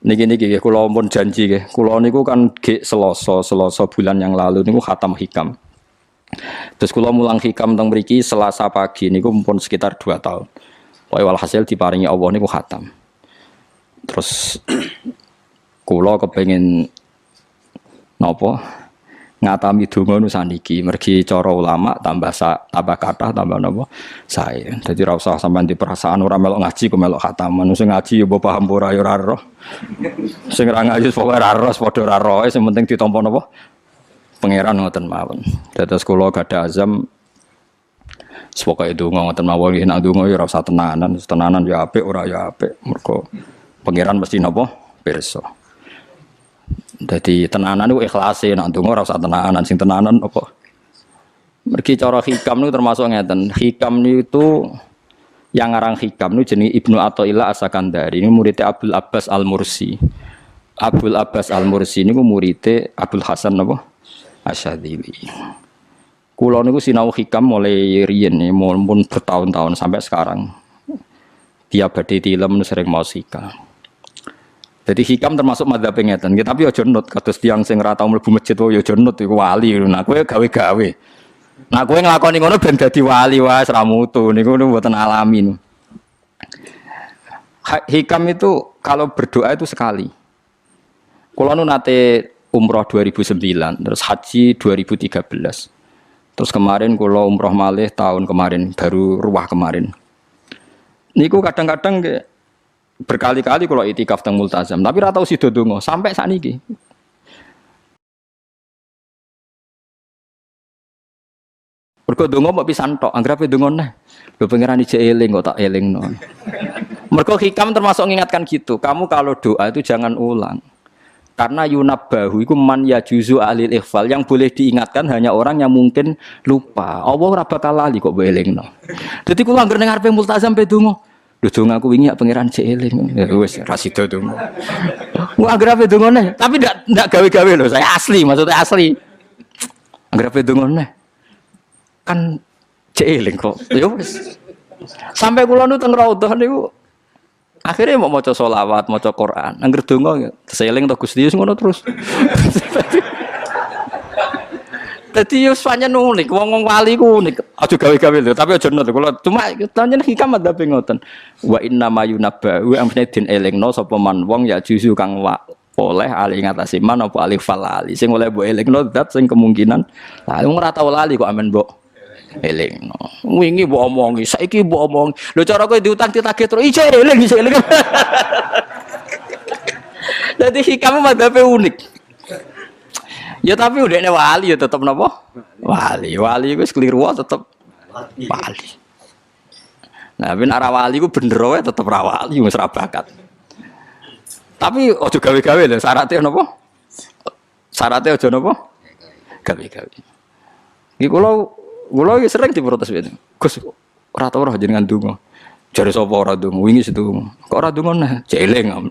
Niki kula pun janji nggih. Kula niku kan Selasa bulan yang lalu niku khatam hikam. Terus kula mulang hikam teng mriki Selasa pagi niku pun sekitar 2 tahun. Pokoke walhasil diparingi Allah niku khatam. Terus kula kepengin napa ngatami donga nu saniki mergi cara ulama tambah kathah tambah napa sae. Dadi ora usah sampean di perasaan ora melok ngaji kok melok khataman. Sing ngaji ya paham ora ya ora roh. Sing ora ngaji pokoke ora roh padha ora roh, sing penting ditampa napa pangeran ngoten mawon. Dados kula gadah azam pokoke donga ngoten mawon nek donga ya ora usah tenanan ya apik ora ya apik. Mergo pangeran mesti napa pirsa. Jadi tenanan itu ikhlase, nak ndonga ora usah tenanan, sing tenanan apa? Mergi cara hikam niku termasuk ngeten. Hikam niku yang ngarang hikam niku jenenge Ibnu Athaillah As-Sakandari. Ini muridnya Abdul Abbas Al-Mursi. Abdul Abbas Al-Mursi niku muridnya Abdul Hasan napa? Asyadzili. Kula niku sinau hikam mulai riyen mun bertahun-tahun sampai sekarang. Dia badhe tilem sering mau hikam. Jadi hikam termasuk madzhab ngeten. Tapi aja nut kados tiyang sing ora tau mlebu masjid wae aja nut iku wali. Nah kowe gawe-gawe. Nah kowe nglakoni ngono ben dadi wali wae ora mutu niku mboten alami. Hikam itu kalau berdoa itu sekali. Kula nu nate umroh 2009, terus haji 2013. Terus kemarin kula umroh malih tahun kemarin, baru ruwah kemarin. Niku kadang-kadang berkali-kali kalau itikaf teng multazam, tapi ora tau sida donga sampai sakniki. Mergo donga mbok pisan tok, anggere donga neh. Lho pangeran ijek eling kok tak elingno. Mergo hikam termasuk mengingatkan gitu. Kamu kalau doa itu jangan ulang. Karena yunabbahu iku man yajuzu alil ikhfal, yang boleh diingatkan hanya orang yang mungkin lupa. Allah ora bakal lali kok mbok elingno. Dadi kula anggere ning ngarepe multazam pe donga. Lho dong aku wingi ya pangeran cek eling. Ya wis ra sida dong. Wah anggere ape dongone, tapi ndak gawe-gawe lho, saya asli, maksudnya asli. Anggere ape dongone. Kan cek eling kok. Ya wis. Sampai kula nu teng raudhah niku akhirnya mau maca selawat, maca Quran. Anggere donga seeling to Gusti ngono terus. Dadi yo pancen unik, wong wali ku unik. Aja gawe-gawe lho, tapi aja nut kula. Cuma pancen hikam madzhab ngoten. Wa inna mayunabba wa amne den elingno sapa man wong ya juzu kang oleh ali ngatasi man apa alif falali. Sing oleh mbok elingno zat sing kemungkinan lah wong ora tau lali kok amen mbok elingno. Wingi mbok omongi, saiki mbok omongi. Lho cara kowe diutang ditagih terus iso eling. Dadi hikam madzhab unik. Ya tapi udahnya wali ya tetap napa? Wali wis keliru tetap wali. Nah, ben arah wali ku bener wae tetep ra wali wis ra bakat. Tapi aja gawe-gawe lho, syaratnya napa? Syaratnya aja napa? Gawe-gawe. Iki kula iki sering diprotes ben. Gus ora tau ora jenengan donga. Jare sapa ora donga? Wingi sedonga. Kok ora donga nah? Jeleng.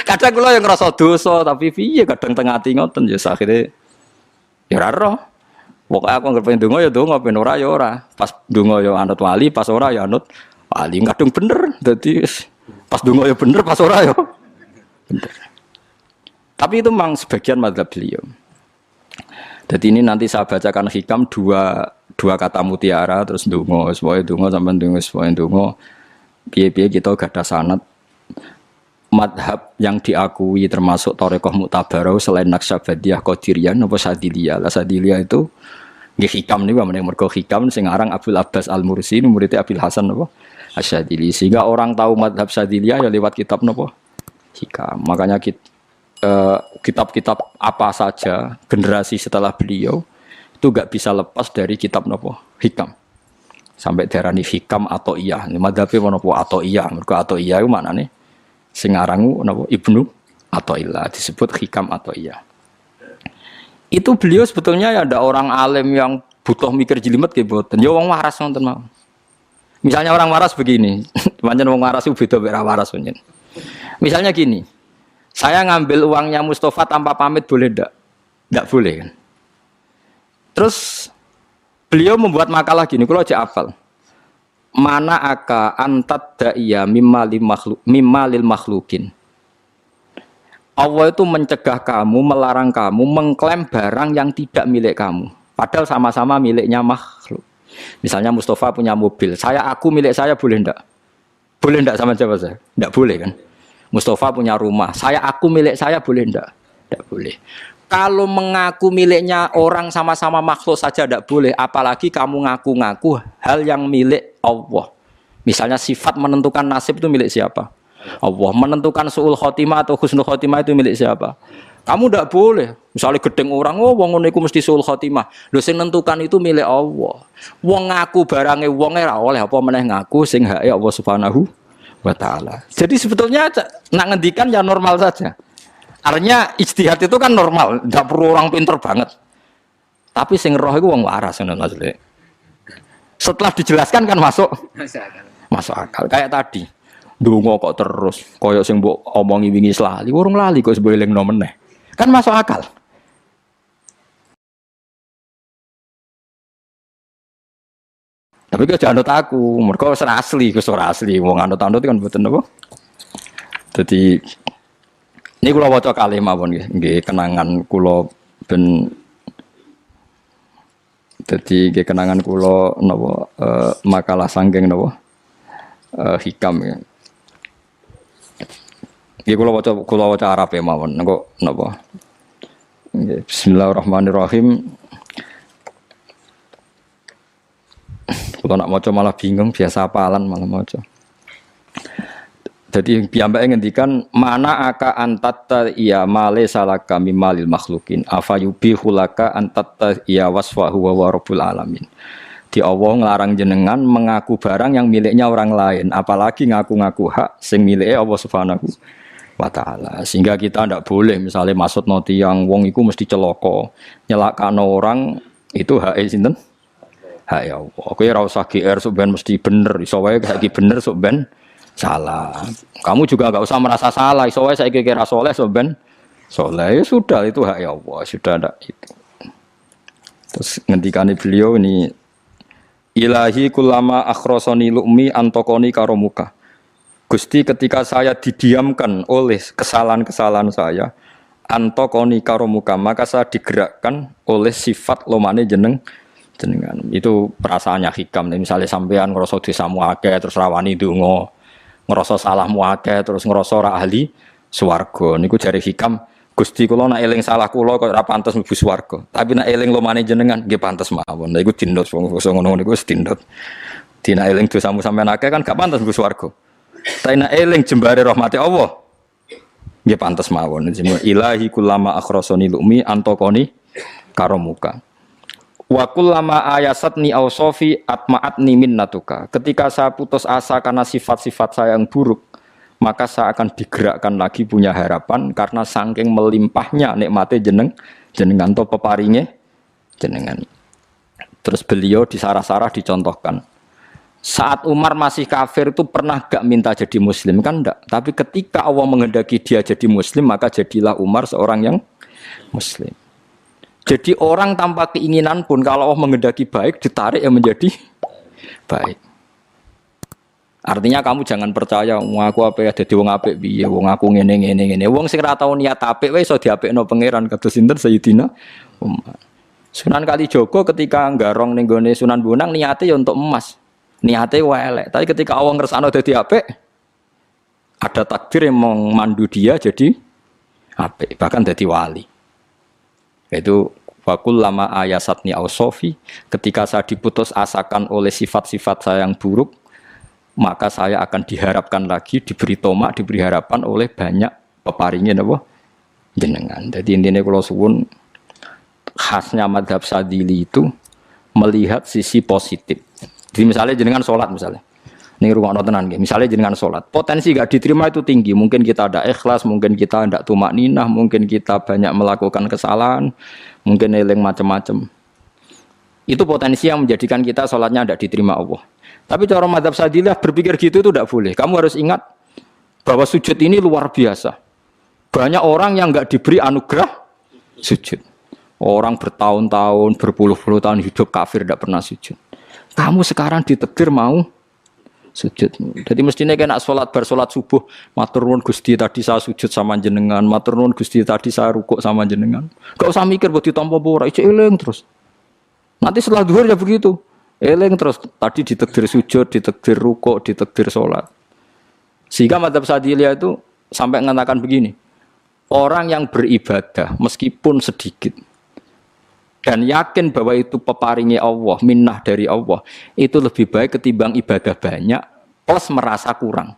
Kadang kula yang ngerasa dosa tapi piye kadang teng ati ngoten ya akhire ya ora roh. Pokoke aku anggere pengen donga ya donga, ben ora ya ora. Pas donga ya anut wali, pas ora ya anut wali. Kadung bener. Dadi pas donga ya bener, pas ora ya bener. Tapi itu memang sebagian madzhab beliau. Jadi ini nanti saya bacakan hikam dua kata mutiara terus donga, supaya donga sampean donga, supaya donga. Piye-piye kita gadah sanad madhab yang diakui termasuk Thariqah Mu'tabarah selain Naqsyabandiyah, Qadiriyah, napa Sadiliyah. Lah Sadiliyah itu nggih hikam niku mergo hikam sing aran Abdul Abbas Al-Mursi murid Abil Hasan napa Asyadzili. Sehingga orang tahu madhab Sadiliyah ya lewat kitab napa hikam. Makanya kitab-kitab apa saja generasi setelah beliau itu enggak bisa lepas dari kitab napa hikam. Sampai darani hikam atau iya. Madhabe napa atau iya. Mergo atau iya iku maknane sing arangu napa Ibnu Athaillah disebut hikam atau iya. Itu beliau sebetulnya ya ada orang alim yang butuh mikir jelimet nggih mboten. Ya wong waras wonten mawon. Misalnya orang waras begini, pancen wong waras itu beda mek waras pancen. Misalnya gini. Saya ngambil uangnya Mustafa tanpa pamit boleh ndak? Ndak boleh kan. Terus beliau membuat makalah gini, kalau aja hafal. Mana aka antat da'iya mimma lil makhlukin. Allah itu mencegah kamu, melarang kamu mengklaim barang yang tidak milik kamu. Padahal sama-sama miliknya makhluk. Misalnya Mustafa punya mobil, aku milik saya boleh enggak? Boleh enggak sama siapa saya? Enggak boleh kan? Mustafa punya rumah, aku milik saya boleh enggak? Enggak boleh. Kalau mengaku miliknya orang sama-sama makhluk saja enggak boleh, apalagi kamu ngaku-ngaku hal yang milik Allah. Misalnya sifat menentukan nasib itu milik siapa? Allah. Menentukan su'ul khotimah atau husnul khotimah itu milik siapa? Kamu tidak boleh. Misalnya gedeng orang, wong ngono iku mesti su'ul khotimah. Lho sing nentukan itu milik Allah. Wong ngaku barange wong ora oleh apa meneh ngaku sing hake Allah Subhanahu wa taala. Jadi sebetulnya nak ngendikan ya normal saja. Artinya ijtihad itu kan normal, tidak perlu orang pinter banget. Tapi sing roh itu wong waras ngono maksudnya. Setelah dijelaskan kan masuk akal. Kayak tadi. Ndonga kok terus koyo sing mbok omongi wingi lali, urung lali kok sebab elingno meneh. Kan masuk akal. Tapi kok jangan anut aku, mergo ora asli, ora asli. Wong anut-anut kan mboten apa. Dadi ini kula waca kalih mawon nggih, kenangan kula ben dadi nggih kenangan kula napa makalah sanggeng napa hikam ya. Nggih kula waca Arab ya mawon engko napa. Nggih bismillahirrahmanirrahim. Kula nak maca malah bingung, biasa hafalan malah maca. Jadi piyambake ngendikan mana aka antatta iya male salaka mimalil makhlukin afayubi hulaka antatta iya wasfahu wa rabbul alamin. Di Allah ngelarang jenengan mengaku barang yang miliknya orang lain, apalagi ngaku-ngaku hak sing milike Allah Subhanahu wa taala. Sehingga kita ndak boleh misalnya maksud noti yang wong iku mesti celaka, nyelakano orang itu hak sinten? Hak ya Allah. Kowe ora usah GR sok ben mesti bener, iso wae saiki bener sok ben salah. Kamu juga enggak usah merasa salah, iso wae saiki kira saleh sok ben saleh. Ya sudah itu hak ya Allah, sudah ndak itu. Terus ngendikane beliau ini Ilahi kullama akhrosoni lu'mi antokoni karomuka. Gusti ketika saya didiamkan oleh kesalahan-kesalahan saya, antokoni karomuka, maka saya digerakkan oleh sifat lomane jenengan. Itu perasaannya hikam. Misalnya sampean ngerasa dosamu akeh terus rawani donga, ngerasa salahmu akeh terus ngerasa ora ahli swarga. Niku jare hikam, Gusti kula nak eling salah kula kok ora pantes mlebu swarga. Tapi nak eling lomane jenengan nggih pantes mawon. Lha iku dindot wong ngono niku wis dindot. Dina eling dosamu sampean akeh kan gak pantes mlebu swarga. Tapi nak eling jembare rahmati Allah nggih pantes mawon. Ilahi kullama akhrasani lumi antokoni karomuka. Wa kullama ayasatni ausofi atma'atni minnatuka. Ketika saya putus asa karena sifat-sifat saya yang buruk, maka saya akan digerakkan lagi punya harapan karena saking melimpahnya nikmate jenengan to peparinge jenengan. Terus beliau di sarah-sarah dicontohkan. Saat Umar masih kafir itu pernah gak minta jadi muslim kan enggak, tapi ketika Allah menghendaki dia jadi muslim maka jadilah Umar seorang yang muslim. Jadi orang tanpa keinginan pun kalau Allah menghendaki baik ditarik yang menjadi baik. Artinya kamu jangan percaya wong aku apik dadi wong apik piye, wong aku ngene. Wong sing ora tau niat apik wae iso diapikno pangeran kados sinten Sayyidina Umar. Sunan Kalijaga ketika nggarong ning gone Sunan Bonang niate ya untuk emas. Niate wae elek, tapi ketika Allah ngersakno dadi apik ada takdir yang memandu dia jadi apik, bahkan dadi wali. Itu fakul lama ayasatni ausofi, ketika saya diputus asakan oleh sifat-sifat saya yang buruk, maka saya akan diharapkan lagi, diberi tomak, diberi harapan oleh banyak peparingin apa jenengan. Jadi intinya kalau suwun khasnya madhab Sadili itu melihat sisi positif. Jadi misalnya jenengan sholat misalnya, ini rumah tenan, misalnya jenengan sholat, potensi gak diterima itu tinggi. Mungkin kita ada ikhlas, mungkin kita tidak tumak ninah, mungkin kita banyak melakukan kesalahan, mungkin eling macam-macam. Itu potensi yang menjadikan kita sholatnya tidak diterima Allah. Tapi cara madhab Sadilah berpikir gitu itu tidak boleh. Kamu harus ingat bahwa sujud ini luar biasa. Banyak orang yang nggak diberi anugerah sujud. Orang bertahun-tahun, berpuluh-puluh tahun hidup kafir tidak pernah sujud. Kamu sekarang ditakdir mau sujud. Jadi mestinya kena sholat bar sholat subuh, matur nuwun Gusti tadi saya sujud sama jenengan, matur nuwun Gusti tadi saya rukuk sama jenengan. Gak usah mikir buat ditampa apa ora, ijek eling terus. Nanti setelah zuhur ya begitu. Eling terus tadi ditakdir sujud, ditakdir rukuk, ditakdir sholat. Sehingga madzhab Syadziliyah itu sampai mengatakan begini. Orang yang beribadah meskipun sedikit dan yakin bahwa itu peparingi Allah, minnah dari Allah, itu lebih baik ketimbang ibadah banyak plus merasa kurang.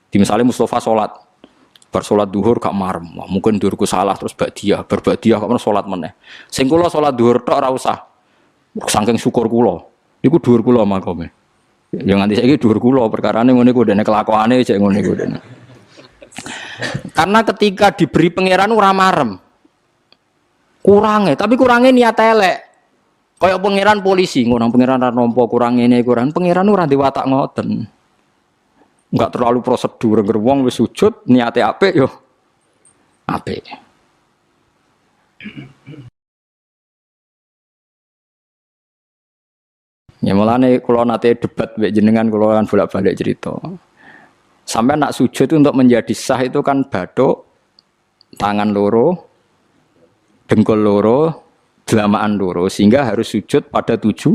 Di misalnya Mustafa sholat, bersolat duhur gak marem, mungkin duhurku salah terus berbadiah kok sholat meneh. Sing kula sholat duhur tok ora usah. Saking syukur kula, iku duhur kula makome. Ya nganti saiki duhur kula perkarane ngene iku dene kelakuane cek ngene iku dene. Karena ketika diberi pangeran ora marem. Kurangnya, tapi kurangnya niat elek. Kayak pangeran polisi, ngono pangeran ra nampa kurang ngene kurang. Pangeran ora di watak ngoten. Enggak terlalu prosedur wong wis sujud niate apik yo apik. Ya mulane kula nate debat mbek jenengan kula kan bolak-balik cerita. Sampai nak sujud itu untuk menjadi sah itu kan bathuk, tangan loro, dengkul loro, delamaan loro, sehingga harus sujud pada 7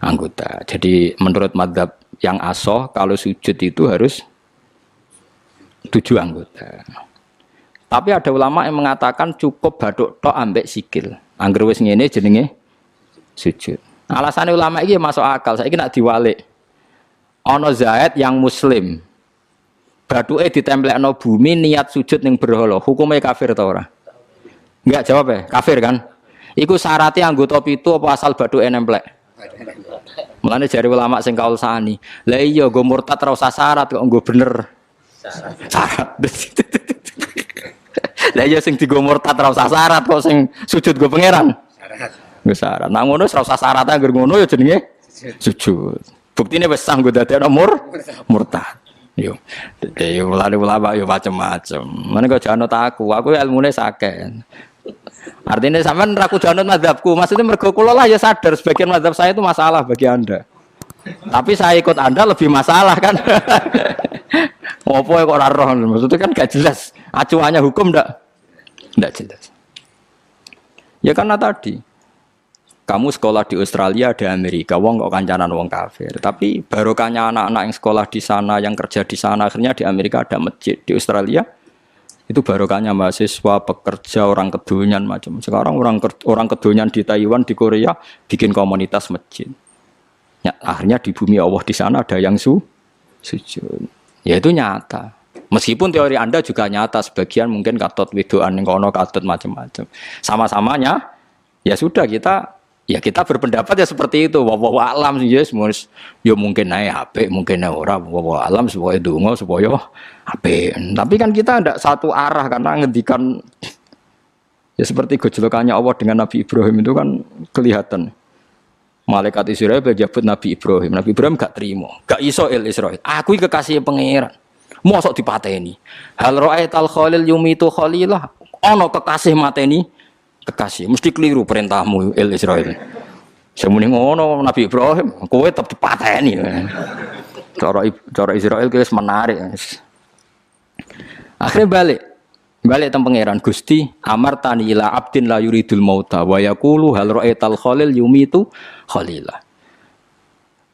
anggota. Jadi menurut madzhab yang asoh, kalau sujud itu harus 7 anggota. Tapi ada ulama yang mengatakan cukup bathuk tok ambek sikil. Angger wis ngene jenenge sujud. Alasannya ulama ini masuk akal. Saiki nak diwalik. Ana Zaid yang muslim. Bathuke ditemplekno bumi niat sujud ning berhala. Hukumnya kafir ta ora? Enggak jawab ya, kafir kan? Iku syaratnya anggota pitu apa asal bathuke nemplek? Mulane jari ulama sing kaul sani. Lah iya nggo murtad ora usah syarat kok nggo bener. Syarat. Lah iya sing digo murtad ora usah syarat kok sing sujud nggo pangeran. Syarat. Nggo syarat. Nah ngono ora usah syarat anggere ngono ya jenenge sujud. Buktine wis sah nggo dadekno murtad. Yo. Yo ulama yo macam-macam. Mane kok janut aku ilmune sakeh. Artinya sampean ra kudu anut mazhabku. Maksudnya mergo kula lah ya sadar sebagian mazhab saya itu masalah bagi Anda. Tapi saya ikut Anda lebih masalah kan. Ngopo kok ora roh? Maksudnya kan gak jelas. Acuannya hukum ndak jelas. Ya karena tadi kamu sekolah di Australia, di Amerika, wong kok kancanan wong kafir. Tapi barokahnya anak-anak yang sekolah di sana, yang kerja di sana, akhirnya di Amerika ada masjid. Di Australia itu barokahnya mahasiswa, pekerja, orang kedonyan macam. Sekarang orang kedonyan di Taiwan, di Korea bikin komunitas masjid. Ya, akhirnya di bumi Allah di sana ada yang sujud. Ya itu nyata. Meskipun teori Anda juga nyata, sebagian mungkin katut wedoan ning kono katut macam-macam. Sama-samanya ya sudah kita berpendapat ya seperti itu. Wallahu alam sih yes, ya mungkin naik HP, mungkin naik ora. Wallahu alam supaya donga supaya HP. Tapi kan kita tidak satu arah karena ngendikan ya seperti gejolokannya Allah dengan Nabi Ibrahim itu kan kelihatan. Malaikat Israel berjabut Nabi Ibrahim. Nabi Ibrahim gak terima, gak iso Israel. Aku iki kekasih pangeran. Mosok dipateni. Hal ra'aital khalil yumitu khalilah. Ana kekasih mateni kekasih, mesti keliru perintahmu Israel. Semune ngono Nabi Ibrahim, kowe tetep dipateni. Cara Israel wis menarik. Akhirnya balik teng pangeran Gusti, amartani ila abdin la yuridul mauta wa yaqulu hal ra'aital khalil yumitu khalilah.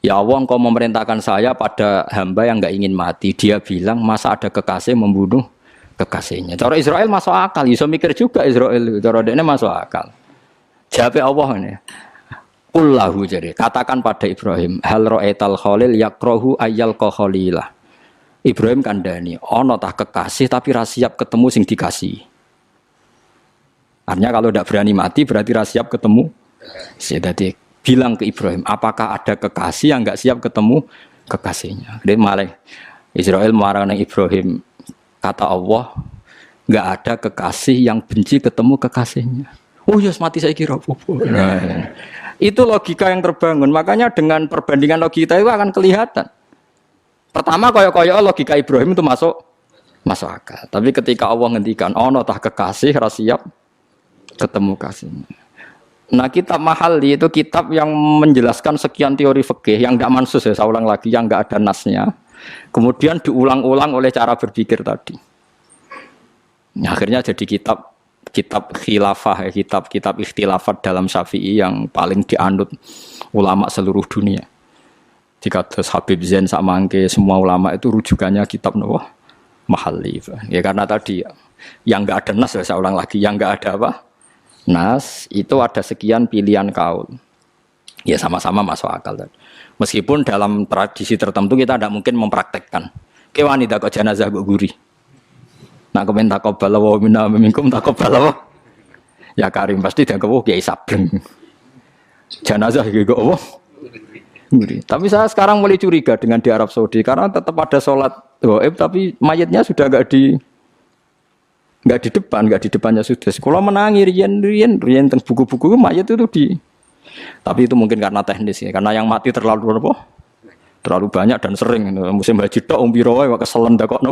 Ya Allah, Engkau memerintahkan saya pada hamba yang enggak ingin mati. Dia bilang, masa ada kekasih membunuh kekasihnya. Cara Israel masuk akal, bisa mikir juga Israel. Cara dia masuk akal. Jawab Allah ini. Qullahu jadi katakan pada Ibrahim, hal ra'aital khalil yakrahu ayyal khalilah. Ibrahim kandhani, ana tah kekasih tapi ra siap ketemu sing dikasih. Artinya kalau tidak berani mati berarti ra siap ketemu. Jadi bilang ke Ibrahim, apakah ada kekasih yang enggak siap ketemu kekasihnya? Dia malah Israel marah dengan Ibrahim. Kata Allah, enggak ada kekasih yang benci ketemu kekasihnya. Oh ya, mati saya kira apa-apa. Nah, itu logika yang terbangun. Makanya dengan perbandingan logika itu akan kelihatan. Pertama koyo-koyo logika Ibrahim itu masuk akal. Tapi ketika Allah ngendikan, ono tah kekasih ra siap ketemu kasihnya. Nah, kitab Mahalli itu kitab yang menjelaskan sekian teori fikih yang tidak mansus ya, saya ulang lagi, yang nggak ada nasnya. Kemudian diulang-ulang oleh cara berpikir tadi. Nah, akhirnya jadi kitab khilafah, ya, kitab ikhtilafat dalam Syafi'i yang paling dianut ulama seluruh dunia. Jika terus Habib Zain Samangke, semua ulama itu rujukannya kitab Mahalli. Ya karena tadi yang nggak ada nas, ya, saya ulang lagi, yang nggak ada apa? Nas itu ada sekian pilihan kaul. Ya sama-sama masuk akal tadi. Meskipun dalam tradisi tertentu kita tidak mungkin mempraktekkan. Ke wanita kok jenazah kok guri. Nak komen takobala wa minna minkum takobala wa. Ya Karim pasti dia kewo kiai sableng. Jenazah iki kok apa? Guri. Tapi saya sekarang mulai curiga dengan di Arab Saudi karena tetap ada sholat gaib tapi mayatnya sudah enggak di depannya sudah. Kalau menangi rian tentang buku-buku mayat itu tapi itu mungkin karena teknis ya, karena yang mati terlalu banyak dan sering. Musim haji tok umpiro wae keselen dak kok